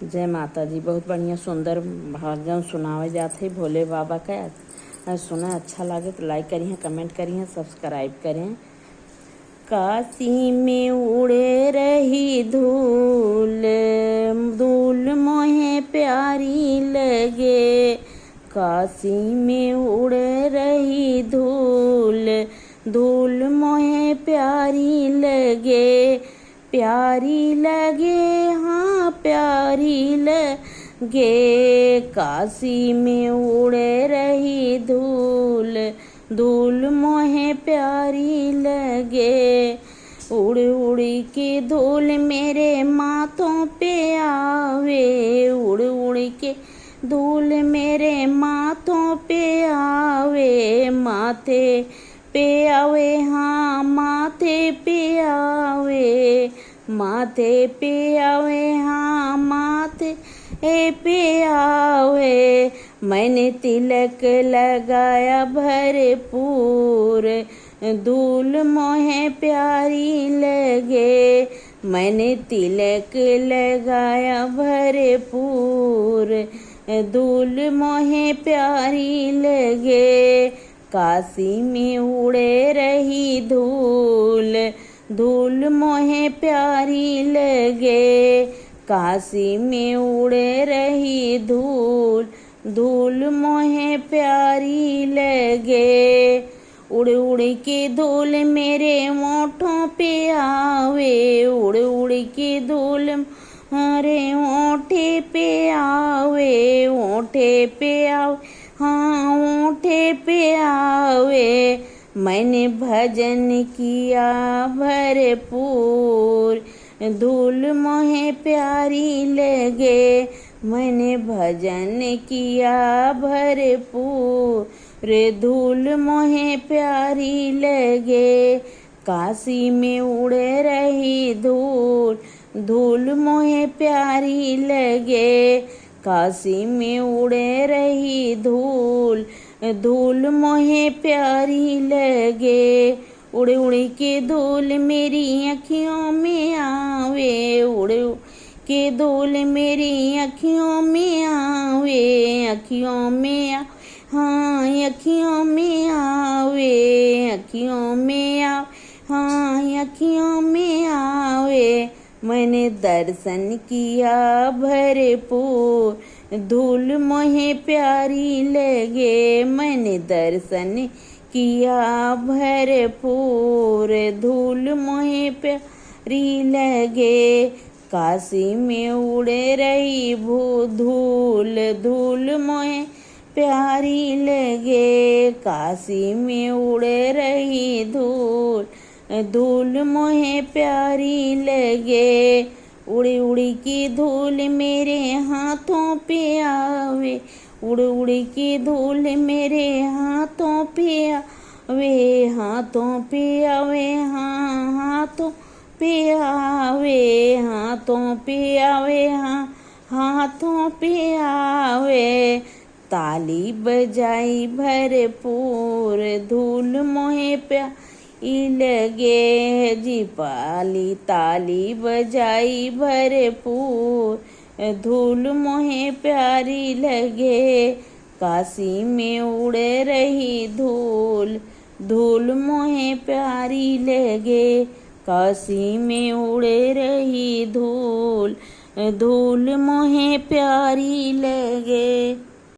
जय माता जी। बहुत बढ़िया सुंदर भजन सुनावे जाते भोले बाबा का। सुना अच्छा लगे तो लाइक करिए, कमेंट करिए, सब्सक्राइब करें। काशी में उड़े रही धूल, धूल मोहे प्यारी लगे। काशी में उड़े रही धूल, धूल मोहे प्यारी लगे। प्यारी लगे हाँ प्यारी लगे। काशी में उड़े रही धूल, धूल मोहे प्यारी लगे। उड़ उड़ के धूल मेरे माथों पे आवे, उड़ उड़ के धूल मेरे माथों पे आवे। माथे पे आवे हाँ माथे पे आवे, माथे पे आवे हाँ माथे पे आवे। मैंने तिलक लगाया भरपूर, धूल मोहे प्यारी लगे। मैंने तिलक लगाया भरपूर, धूल मोहे प्यारी लगे। काशी में उड़े रही धूल, धूल मोहे प्यारी लगे। काशी में उड़े रही धूल, धूल मोहे प्यारी लगे। उड़ उड़ के धूल मेरे ओठों पे आवे, उड़ उड़ के धूल हरे ओठे पे आवे, ओठे पे आवे हाँ ओठे पे आवे। मैंने भजन किया भरपूर, धूल मोहे प्यारी लगे। मैंने भजन किया भरपूर, धूल मोहे प्यारी लगे। काशी में उड़े रही धूल, धूल मोहे प्यारी लगे। काशी में उड़े रही धूल, धूल मोहे प्यारी लगे। उड़ उड़ के धूल मेरी अखियों में आवे, उड़ के धूल मेरी अखियों में आवे, अखियों में हाँ अखियों में आवे, अखियों में आवे हाँ अखियों में आवे। मैंने दर्शन किया भरपूर, धूल मोहे प्यारी लगे। मैंने दर्शन किया भरपूर, धूल मोहे प्यारी लगे। काशी में उड़े रही धूल, धूल मोहे प्यारी लगे। काशी में उड़े रही धूल, धूल मोहे प्यारी लगे। उड़ी उड़ी की धूल मेरे हाथों पे आवे, उड़ उड़ की धूल मेरे हाथों पे आवे, हाथों पे आवे हाँ हाथों पे आवे, हाथों पे आवे हाँ हाथों पे आवे। ताली बजाई भरपूर, धूल मोहे प्यारी लगे। जी पाली ताली बजाई भरपूर, धूल मोहे प्यारी लगे। काशी में उड़े रही धूल, धूल मोहे प्यारी लगे। काशी में उड़े रही धूल, धूल मोहे प्यारी लगे।